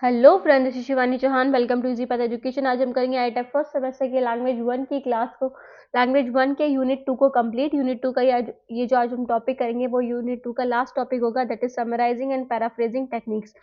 Hello friend, this is Shivani Chauhan. Welcome to easy path education. आज हम करेंगे आईटेक फर्स्ट सेमेस्टर के लैंग्वेज 1 की क्लास को, लैंग्वेज 1 के यूनिट 2 को कंप्लीट। यूनिट 2 का ये जो आज हम टॉपिक करेंगे वो यूनिट 2 का लास्ट टॉपिक होगा, that is summarising and paraphrasing techniques.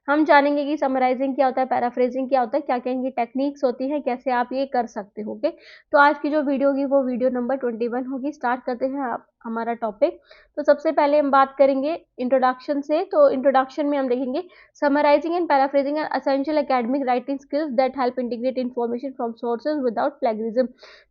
हम जानेंगे कि समराइजिंग क्या होता है, पैराफ्रेजिंग क्या होता है, क्या क्या इनकी टेक्निक्स होती हैं, कैसे आप ये कर सकते हो। तो आज की जो वीडियो होगी वो वीडियो नंबर 21 होगी। स्टार्ट करते हैं आप हमारा टॉपिक। तो सबसे पहले हम बात करेंगे इंट्रोडक्शन से। तो इंट्रोडक्शन में हम देखेंगे summarizing and paraphrasing are essential academic writing skills that help integrate information from sources without plagiarism।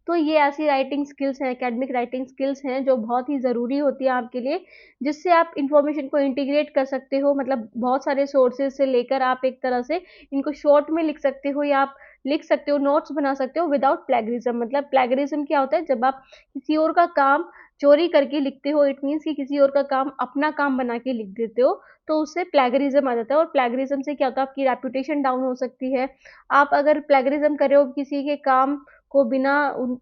तो ये ऐसी राइटिंग स्किल्स हैं, एकेडमिक राइटिंग स्किल्स हैं जो बहुत ही ज़रूरी होती है आपके लिए, जिससे आप इंफॉर्मेशन को इंटीग्रेट कर सकते हो। मतलब बहुत सारे सोर्सेज से लेकर आप एक तरह से इनको शॉर्ट में लिख सकते हो, या आप लिख सकते हो, नोट्स बना सकते हो विदाउट प्लेगरिज्म। मतलब प्लेगरिज्म क्या होता है, जब आप किसी और का काम चोरी करके लिखते हो, इट मीन्स कि किसी और का काम अपना काम बना के लिख देते हो, तो उससे प्लेगरिज्म आ जाता है। और प्लेगरिज्म से क्या होता है, आपकी रेपुटेशन डाउन हो सकती है। आप अगर प्लेगरिज्म कर रहे हो किसी के काम को बिना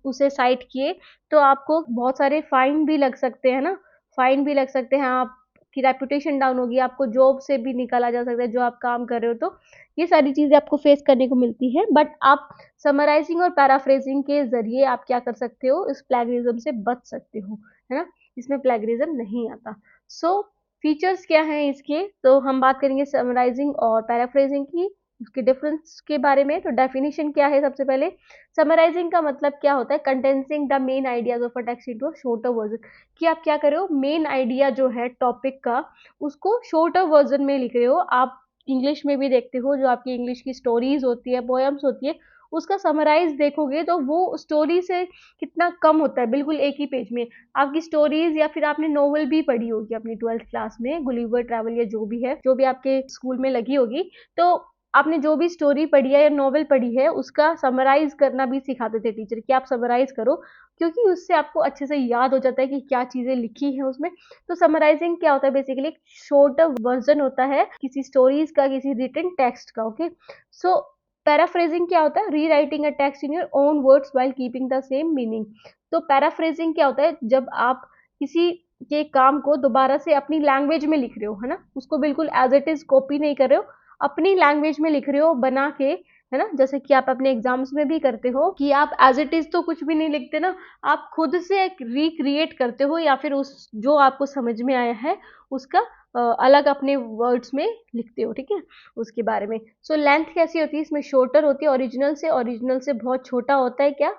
उसे साइट किए, तो आपको बहुत सारे फाइन भी लग सकते हैं ना, फाइन भी लग सकते हैं, आपकी रेपुटेशन डाउन होगी, आपको जॉब से भी निकाला जा सकता है जो आप काम कर रहे हो। तो ये सारी चीज़ें आपको फेस करने को मिलती है, बट आप समराइजिंग और पैराफ्रेजिंग के जरिए आप क्या कर सकते हो, इस प्लेगरिज्म से बच सकते हो, है ना। इसमें प्लेगरिज्म नहीं आता। सो फीचर्स क्या हैं इसके, तो हम बात करेंगे समराइजिंग और पैराफ्रेजिंग की, उसके डिफरेंस के बारे में। तो डेफिनेशन क्या है, सबसे पहले समराइजिंग का मतलब क्या होता है, condensing the main ideas of a text into a shorter version. कि आप क्या कर रहे हो, मेन आइडिया जो है टॉपिक का, उसको शॉर्टर वर्जन में लिख रहे हो। आप इंग्लिश में भी देखते हो, जो आपकी इंग्लिश की स्टोरीज होती है, पोएम्स होती है, उसका समराइज देखोगे तो वो स्टोरी से कितना कम होता है, बिल्कुल एक ही पेज में। आपकी स्टोरीज, या फिर आपने नॉवल भी पढ़ी होगी अपनी 12th क्लास में, गुलिवर ट्रैवल या जो भी है, जो भी आपके स्कूल में लगी होगी, तो आपने जो भी स्टोरी पढ़ी है या नॉवल पढ़ी है, उसका समराइज करना भी सिखाते थे टीचर, कि आप समराइज करो, क्योंकि उससे आपको अच्छे से याद हो जाता है कि क्या चीजें लिखी है उसमें। तो समराइजिंग क्या होता है, बेसिकली शॉर्ट वर्जन होता है किसी स्टोरीज का, किसी रिटन टेक्स्ट का। ओके, सो पैराफ्रेजिंग क्या होता है, rewriting a text in your own words while keeping the same meaning. तो पैराफ्रेजिंग क्या होता है, जब आप किसी के काम को दोबारा से अपनी लैंग्वेज में लिख रहे हो, है ना, उसको बिल्कुल एज इट इज कॉपी नहीं कर रहे हो, अपनी लैंग्वेज में लिख रहे हो बना के, है ना। जैसे कि आप अपने एग्जाम्स में भी करते हो कि आप एज इट इज तो कुछ भी नहीं लिखते ना, आप खुद से एक रिक्रिएट करते हो, या फिर उस जो आपको समझ में आया है उसका अलग अपने वर्ड्स में लिखते हो, ठीक है, उसके बारे में। सो लेंथ कैसी होती है, इसमें शॉर्टर होती है ओरिजिनल से, ओरिजिनल से बहुत छोटा होता है क्या,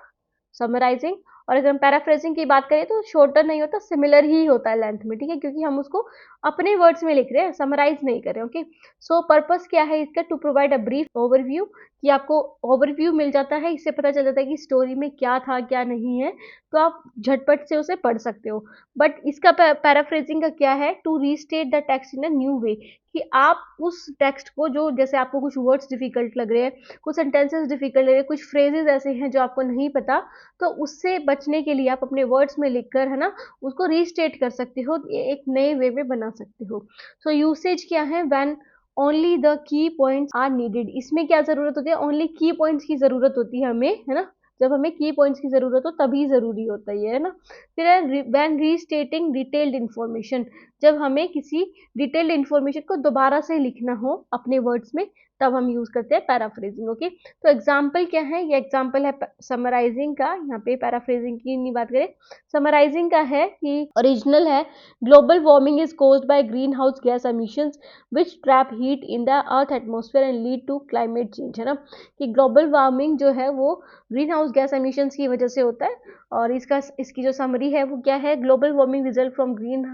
समराइजिंग। और अगर हम पैराफ्रेजिंग की बात करें तो शॉर्टर नहीं होता, सिमिलर ही होता है लेंथ में, ठीक है, क्योंकि हम उसको अपने वर्ड्स में लिख रहे हैं, समराइज नहीं कर रहे। ओके, सो पर्पस क्या है इसका, to provide a brief overview, कि आपको ओवरव्यू मिल जाता है, इससे पता चल जाता है कि स्टोरी में क्या था क्या नहीं है, तो आप झटपट से उसे पढ़ सकते हो। बट इसका पैराफ्रेजिंग का क्या है, to restate the text in a new way, कि आप उस टेक्स्ट को, जो जैसे आपको कुछ वर्ड्स डिफिकल्ट लग रहे हैं, कुछ सेंटेंसेस डिफिकल्ट लग रहे हैं, कुछ फ्रेजेस ऐसे हैं जो आपको नहीं पता, तो उससे बचने के लिए आप अपने वर्ड्स में लिखकर, है ना, उसको रीस्टेट कर सकते हो, एक नए वे में बना सकते हो। सो यूसेज क्या है, when only the key points are needed. इसमें क्या जरूरत होती है, ओनली की पॉइंट्स की जरूरत होती है हमें, है ना, जब हमें की पॉइंट्स की जरूरत हो तभी जरूरी होता है, ना। फिर है व्हेन रीस्टेटिंग डिटेल्ड इंफॉर्मेशन, जब हमें किसी डिटेल्ड इंफॉर्मेशन को दोबारा से लिखना हो अपने वर्ड्स में, तब हम यूज करते हैं पैराफ्रेजिंग। ओके, तो एग्जाम्पल क्या है, ये एग्जाम्पल है समराइजिंग का, यहाँ पे पैराफ्रेजिंग की नहीं बात करें। समराइजिंग का है कि ओरिजिनल है, global warming is caused by green house gas emissions which trap heat in the earth atmosphere and lead to climate change, है ना, कि ग्लोबल वार्मिंग जो है वो ग्रीन हाउस गैस एमिशंस की वजह से होता है। और इसकी जो समरी है वो क्या है, global warming result from green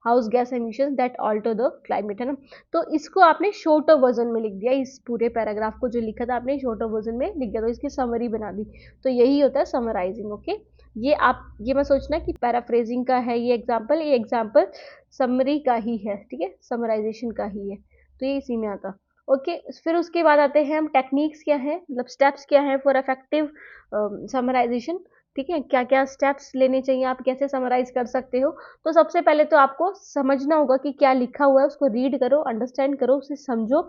house gas emissions that alter the climate, है ना। तो इसको आपने शॉर्टर वर्जन में लिख दिया, इस पूरे पैराग्राफ को जो लिखा था आपने शॉर्टर वर्जन में लिख दिया, तो इसकी समरी बना दी। तो यही होता है समराइजिंग। ओके, ये मत सोचना कि पैराफ्रेजिंग का है ये एग्जाम्पल समरी का ही है, ठीक है, समराइजेशन का ही है, तो ये इसी में आता। ओके, फिर उसके बाद आते हैं हम टेक्निक्स क्या है, मतलब स्टेप्स क्या है फॉर इफेक्टिव समराइजेशन, ठीक है, क्या क्या स्टेप्स लेने चाहिए, आप कैसे समराइज कर सकते हो। तो सबसे पहले तो आपको समझना होगा कि क्या लिखा हुआ है, उसको रीड करो, अंडरस्टैंड करो, उसे समझो,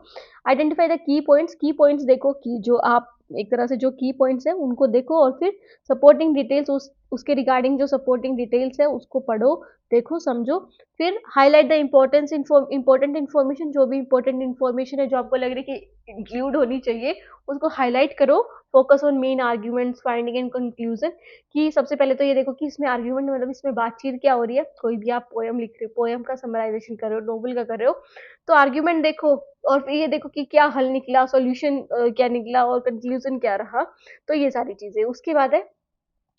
आइडेंटिफाई द की पॉइंट्स देखो, कि जो आप एक तरह से जो की पॉइंट्स हैं उनको देखो, और फिर सपोर्टिंग डिटेल्स उस उसके रिगार्डिंग जो सपोर्टिंग डिटेल्स है उसको पढ़ो, देखो, समझो। फिर हाईलाइट द इम्पोर्टेंट इन्फॉर्मेशन, जो भी इम्पोर्टेंट इन्फॉर्मेशन है जो आपको लग रही है कि इंक्लूड होनी चाहिए, उसको हाईलाइट करो। Focus on main arguments, finding and conclusion, कि सबसे पहले तो ये देखो कि इसमें आर्ग्यूमेंट मतलब इसमें बातचीत क्या हो रही है। कोई भी आप पोएम लिख रहे हो, पोएम का समराइजेशन कर रहे हो, नोवेल का कर रहे हो, तो आर्ग्यूमेंट देखो और फिर ये देखो कि क्या हल निकला, सॉल्यूशन क्या निकला और कंक्लूजन क्या रहा। तो ये सारी चीजें। उसके बाद है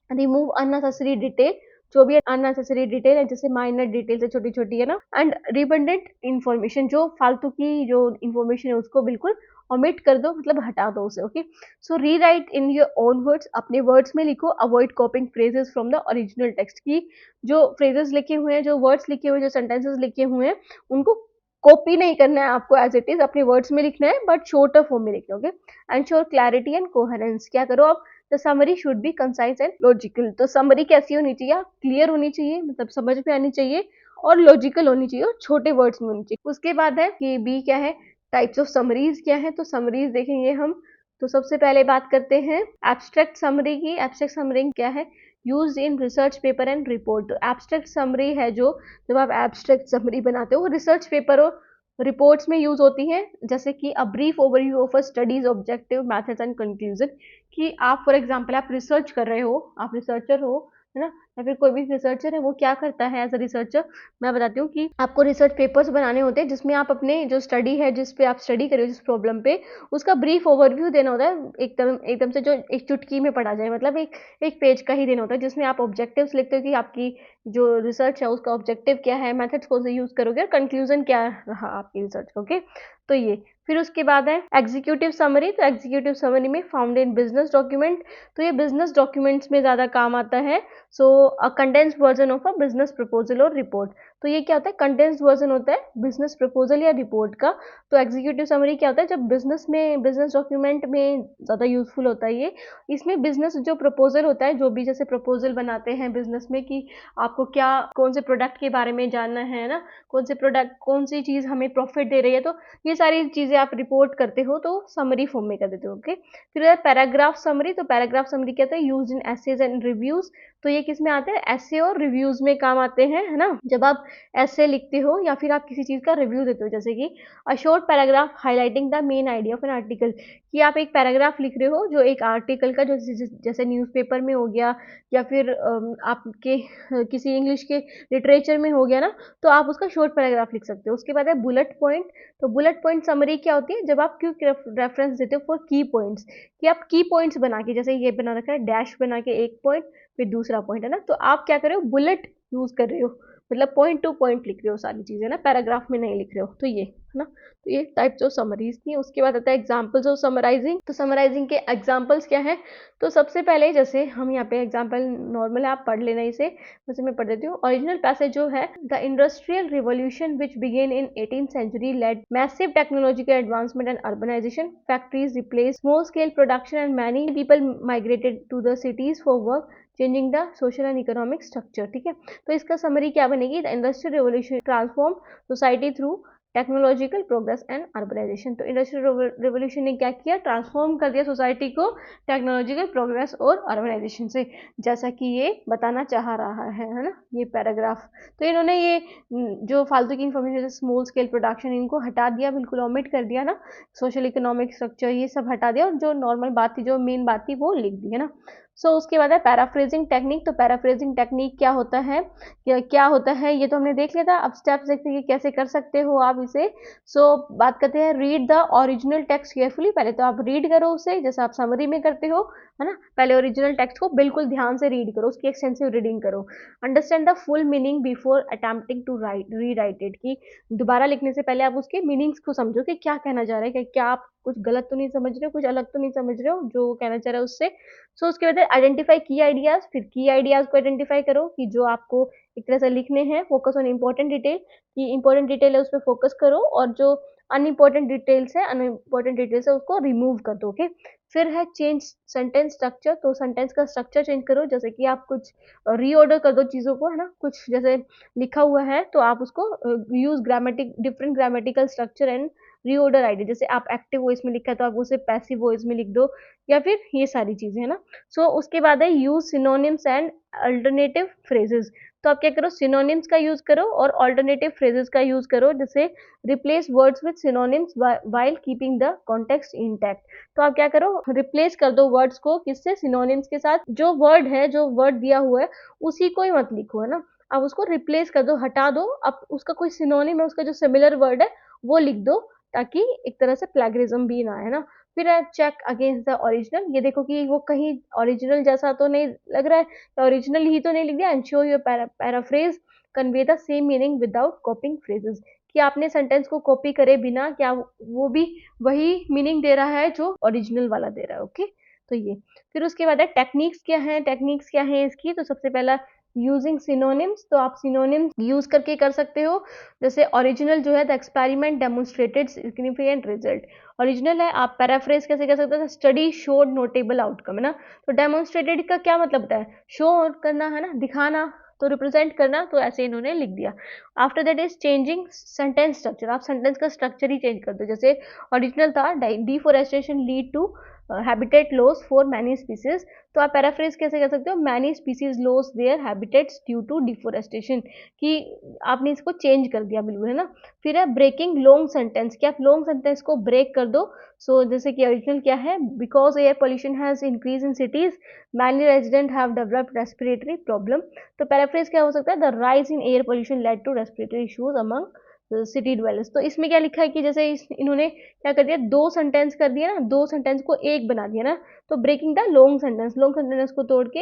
रिमूव अननेसेसरी डिटेल, जो भी अननेसेसरी डिटेल है, जैसे माइनर डिटेल्स है, छोटी छोटी है ना, एंड रिडंडेंट इन्फॉर्मेशन, जो फालतू की जो इन्फॉर्मेशन है उसको बिल्कुल ओमिट कर दो, मतलब हटा दो उसे। Okay, so rewrite in your own words, अपने वर्ड्स में लिखो। Avoid कॉपिंग phrases from the original text, की जो फ्रेजेस लिखे हुए हैं, जो वर्ड्स लिखे हुए हैं, जो सेंटेंसेस लिखे हुए हैं, उनको कॉपी नहीं करना है आपको, एज इट इज अपने वर्ड्स में लिखना है, बट शॉर्टर फॉर्म में लिखना है। Okay, ensure clarity and coherence, क्या करो आप, the summary should be concise and logical. तो समरी कैसी होनी चाहिए, क्लियर होनी चाहिए, मतलब समझ में आनी चाहिए, और लॉजिकल होनी चाहिए, और छोटे वर्ड्स में होनी चाहिए। उसके बाद है कि बी क्या है, टाइप्स ऑफ समरीज क्या है। तो समरीज देखेंगे हम। तो सबसे पहले बात करते हैं एब्स्ट्रैक्ट समरी की। एब्स्ट्रैक्ट समरी क्या है, use in research paper and report. तो एब्स्ट्रैक्ट समरी है जो, जब आप एब्स्ट्रैक्ट समरी बनाते हो, रिसर्च पेपर और रिपोर्ट्स में यूज होती है, जैसे कि अ brief overview of a studies objective methods and conclusion, कि आप फॉर एग्जांपल आप रिसर्च कर रहे हो, आप रिसर्चर हो, है ना, या फिर कोई भी रिसर्चर है वो क्या करता है एज अ रिसर्चर, मैं बताती हूँ कि आपको रिसर्च पेपर्स बनाने होते हैं जिसमें आप अपने जो स्टडी है, जिस पे आप स्टडी कर रहे हो, जिस प्रॉब्लम पे, उसका ब्रीफ ओवरव्यू देना होता है, एकदम से, जो एक चुटकी में पढ़ा जाए, मतलब एक पेज का ही देना होता है, जिसमें आप ऑब्जेक्टिव्स लिखते हो कि आपकी जो रिसर्च है उसका ऑब्जेक्टिव क्या है, मेथड्स कौन से यूज करोगे, और कंक्लूजन क्या रहा आपकी रिसर्च। ओके, तो ये फिर उसके बाद है एग्जीक्यूटिव समरी। तो एग्जीक्यूटिव समरी में फाउंड इन बिजनेस डॉक्यूमेंट, तो ये बिजनेस डॉक्यूमेंट्स में ज़्यादा काम आता है। So a condensed version of a business proposal और रिपोर्ट। तो ये क्या होता है, कंडेंस्ड वर्जन होता है बिजनेस प्रपोजल या रिपोर्ट का। तो एग्जीक्यूटिव समरी क्या होता है, जब बिजनेस डॉक्यूमेंट में ज़्यादा यूजफुल होता है ये। इसमें बिजनेस जो प्रपोजल होता है, जो भी जैसे प्रपोजल बनाते हैं बिजनेस में कि आपको क्या, कौन से प्रोडक्ट के बारे में जानना है ना, कौन से प्रोडक्ट, कौन सी चीज़ हमें प्रॉफिट दे रही है, तो ये सारी चीज़ें आप रिपोर्ट करते हो तो समरी फॉर्म में कर देते हो। ओके, फिर है पैराग्राफ समरी। तो पैराग्राफ समरी क्या होता है, use in essays and reviews. तो ये किस में आते हैं, ऐसे और रिव्यूज में काम आते हैं, है ना, जब आप ऐसे लिखते हो या फिर आप किसी चीज़ का रिव्यू देते हो, जैसे कि a short paragraph highlighting the main idea of an article, कि आप एक पैराग्राफ लिख रहे हो जो एक आर्टिकल का, जो जैसे न्यूज़पेपर में हो गया, या फिर आपके किसी इंग्लिश के लिटरेचर में हो गया ना, तो आप उसका शॉर्ट पैराग्राफ लिख सकते हो। उसके बाद है बुलेट पॉइंट। तो बुलेट पॉइंट समरी क्या होती है, जब आप क्विक रेफरेंस देते हो फॉर की पॉइंट्स, कि आप की पॉइंट्स बना के, जैसे ये बना रखा है डैश बना के एक पॉइंट, फिर दूसरा पॉइंट, है ना, तो आप क्या कर रहे हो, बुलेट यूज कर रहे हो, मतलब पॉइंट टू पॉइंट लिख रहे हो सारी चीजें ना, पैराग्राफ में नहीं लिख रहे हो। तो ये है ना, तो ये टाइप्स ऑफ समरीज थी। उसके बाद आता है एग्जांपल्स ऑफ समराइजिंग। तो समराइजिंग के एग्जांपल्स क्या है, तो सबसे पहले जैसे हम यहाँ पे एग्जांपल नॉर्मल है, आप पढ़ लेना इसे, वैसे मैं पढ़ देती हूँ। ओरिजिनल पैसेज जो है, the industrial revolution which began in 18th century led massive technological advancement and urbanization. Factories replaced small scale production and many people migrated to the cities for work, changing the social and economic structure. ठीक है, तो इसका summary क्या बनेगी, the industrial revolution transform society through technological progress and urbanisation. तो industrial revolution ने क्या किया, ट्रांसफॉर्म कर दिया सोसाइटी को टेक्नोलॉजिकल प्रोग्रेस और अर्बनाइजेशन से, जैसा कि ये बताना चाह रहा है ना, ये पैराग्राफ। तो इन्होंने ये जो फालतू की इन्फॉर्मेशन, जैसे स्मॉल स्केल प्रोडक्शन, इनको हटा दिया, बिल्कुल ओमिट कर दिया ना, सोशल इकोनॉमिक स्ट्रक्चर ये सब हटा दिया, और जो नॉर्मल बात थी, जो मेन बात थी, वो लिख दी, है ना। सो उसके बाद है पैराफ्रेजिंग टेक्निक। तो पैराफ्रेजिंग टेक्निक क्या होता है, क्या होता है, ये तो हमने देख लिया था। अब स्टेप्स देखते हैं कि कैसे कर सकते हो आप इसे। सो बात करते हैं, read the original text carefully. पहले तो आप रीड करो उसे, जैसे आप समरी में करते हो, है ना, पहले ओरिजिनल टेक्स्ट को बिल्कुल ध्यान से रीड करो, उसकी एक्सटेंसिव रीडिंग करो। Understand the full meaning before attempting to rewrite it, की दोबारा लिखने से पहले आप उसके मीनिंग्स को समझो कि क्या कहना चाह रहे हैं, कि क्या आप कुछ गलत तो नहीं समझ रहे हो, कुछ अलग तो नहीं समझ रहे हो जो कहना चाह रहे हो उससे। सो उसके बाद आइडेंटिफाई की आइडियाज। फिर की आइडियाज को आइडेंटिफाई करो कि जो आपको एक तरह से लिखने हैं। फोकस ऑन इंपॉर्टेंट डिटेल, की इंपॉर्टेंट डिटेल है उस पर फोकस करो, और जो अनइम्पॉर्टेंट डिटेल्स है उसको रिमूव कर दो। ओके, फिर है चेंज सेंटेंस स्ट्रक्चर। तो सेंटेंस का स्ट्रक्चर चेंज करो, जैसे कि आप कुछ रीऑर्डर कर दो चीज़ों को, है ना, कुछ जैसे लिखा हुआ है तो आप उसको use different grammatical structure and reorder idea, जैसे आप एक्टिव वॉइस में लिखा है तो आप उसे पैसिव वॉइस में लिख दो, या फिर ये सारी चीजें, है ना। सो उसके बाद है use synonyms and alternative phrases. तो आप क्या करो, सिनोनिम्स का यूज करो और अल्टरनेटिव फ्रेजेस का यूज करो, जैसे replace words with synonyms while keeping the context intact. तो आप क्या करो, रिप्लेस कर दो वर्ड्स को किससे, सिनोनिम्स के साथ। जो वर्ड है, जो वर्ड दिया हुआ है उसी को ही मत लिखो, है ना, आप उसको रिप्लेस कर दो, हटा दो, अब उसका कोई सिनोनिम है, उसका जो सिमिलर वर्ड है वो लिख दो, ताकि एक तरह से प्लेगरिज्म भी ना है ना। फिर चेक अगेंस्ट द ओरिजिनल, ये देखो कि वो कहीं ओरिजिनल जैसा तो नहीं लग रहा है, ओरिजिनल ही तो नहीं लिख दिया। And show your paraphrase convey the same meaning without कॉपिंग phrases, कि आपने सेंटेंस को कॉपी करे बिना क्या वो भी वही मीनिंग दे रहा है जो ओरिजिनल वाला दे रहा है। ओके, तो ये फिर उसके बाद है टेक्निक्स क्या है, टेक्निक्स क्या है इसकी। तो सबसे पहला यूजिंग सिनोनिम्स, तो आप सिनोनिम्स यूज करके कर सकते हो। जैसे ओरिजिनल जो है, the experiment demonstrated significant result, original है। आप पैराफ्रेज कैसे कर सकते हो, स्टडी शोड नोटेबल आउटकम, है ना। तो डेमोन्स्ट्रेटेड का क्या मतलब होता है, शो करना, है ना, दिखाना, तो रिप्रेजेंट करना, तो ऐसे इन्होंने लिख दिया। After that is changing sentence structure, आप सेंटेंस का स्ट्रक्चर ही चेंज कर दो। जैसे ओरिजिनल था, deforestation lead to habitat loss for many species, तो आप पैराफ्रेज कैसे कर सकते हो, many species loss their habitats due to deforestation, कि आपने इसको चेंज कर दिया बिल्कुल, है ना। फिर है ब्रेकिंग लॉन्ग सेंटेंस, कि आप लॉन्ग सेंटेंस को ब्रेक कर दो। सो जैसे कि ओरिजिनल क्या है, because air pollution has increase in cities many resident have developed respiratory problem, तो पैराफ्रेज क्या हो सकता है, the rise in air pollution led to respiratory issues among city dwellers. तो इसमें क्या लिखा है कि जैसे इन्होंने क्या कर दिया, दो सेंटेंस कर दिया ना, दो सेंटेंस को एक बना दिया ना, तो ब्रेकिंग द लॉन्ग सेंटेंस को तोड़ के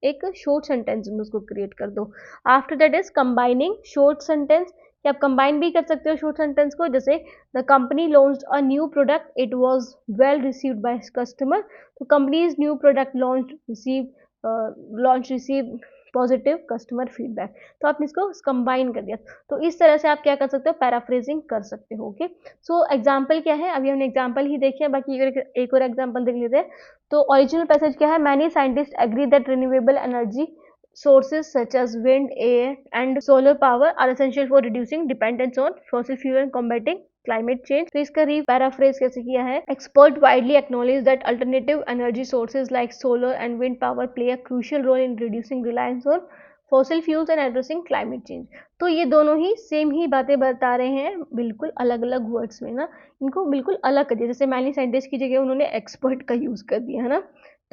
एक शॉर्ट सेंटेंस में उसको क्रिएट कर दो। After that is combining short sentence, कि आप कंबाइन भी कर सकते हो शॉर्ट सेंटेंस को। जैसे the company launched a new product, it was well received by customer, तो company's new product launch receive positive customer feedback, तो आपने इसको कंबाइन कर दिया। तो इस तरह से आप क्या कर सकते हो, पैराफ्रेजिंग कर सकते हो। ओके, सो एग्जाम्पल क्या है, अभी हमने एग्जाम्पल ही देखे हैं, बाकी एक और एग्जाम्पल देख लेते हैं। तो ओरिजिनल पैसेज क्या है, many scientists agree that renewable energy sources such as wind, air, and solar power are essential for reducing dependence on fossil fuel and combating climate change. तो इसका पैराफ्रेज कैसे किया है, expert widely acknowledge that alternative energy sources like solar and wind power play a crucial role in reducing reliance on fossil fuels and addressing climate change. तो ये दोनों ही same ही बातें बता रहे हैं, बिल्कुल अलग अलग वर्ड्स में ना, इनको बिल्कुल अलग कर दिया। जैसे मैनी साइंटिस्ट की जगह उन्होंने एक्सपर्ट का यूज कर दिया, है ना।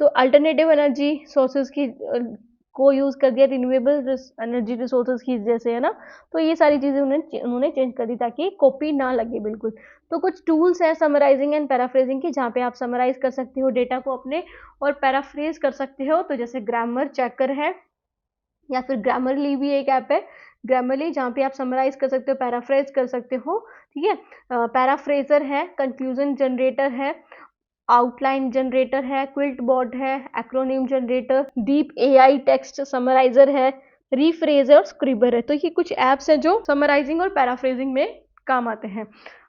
तो अल्टरनेटिव एनर्जी सोर्सेज की को यूज कर दिया, रिन्यूएबल एनर्जी रिसोर्सेज की जैसे, है ना। तो ये सारी चीजें उन्होंने चेंज कर दी ताकि कॉपी ना लगे बिल्कुल। तो कुछ टूल्स है समराइजिंग एंड पैराफ्रेजिंग की, जहाँ पे आप समराइज कर सकते हो डेटा को अपने और पैराफ्रेज कर सकते हो। तो जैसे ग्रामर चेकर है, या फिर ग्रामरली भी एक ऐप है, ग्रामरली, जहाँ पे आप समराइज कर सकते हो, पैराफ्रेज कर सकते हो। ठीक है, पैराफ्रेजर है, कंफ्यूजन जनरेटर है, आउटलाइन जनरेटर है, क्विल्ट बॉट है, acronym generator, deep AI text summarizer है, रीफ्रेजर, स्क्रिबर है। तो ये कुछ ऐप्स हैं जो समराइजिंग और पैराफ्रेजिंग में काम आते हैं।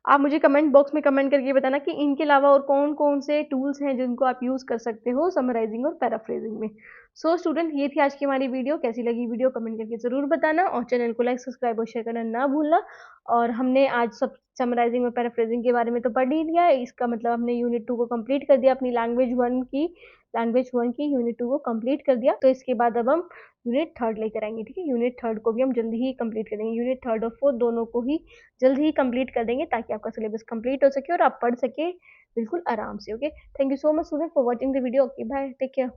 आप मुझे कमेंट बॉक्स में कमेंट करके बताना कि इनके अलावा और कौन कौन से टूल्स हैं जिनको आप यूज कर सकते हो समराइजिंग और पैराफ्रेजिंग में। सो स्टूडेंट, ये थी आज की हमारी वीडियो। कैसी लगी वीडियो कमेंट करके जरूर बताना, और चैनल को लाइक सब्सक्राइब और शेयर करना ना भूलना। और हमने आज सब समराइजिंग और पैराफ्रेजिंग के बारे में तो पढ़ ही लिया है, इसका मतलब हमने यूनिट 2 को कंप्लीट कर दिया, अपनी लैंग्वेज 1 की यूनिट 2 को कंप्लीट कर दिया। तो इसके बाद अब हम यूनिट 3 लेकर आएंगे। ठीक है, यूनिट 3 को भी हम जल्दी ही कंप्लीट कर देंगे, यूनिट 3 और 4 दोनों को ही जल्दी ही कंप्लीट कर देंगे, ताकि आपका सिलेबस कंप्लीट हो सके और आप पढ़ सके बिल्कुल आराम से। Okay, thank you so much student for watching the video. Okay, bye, take care.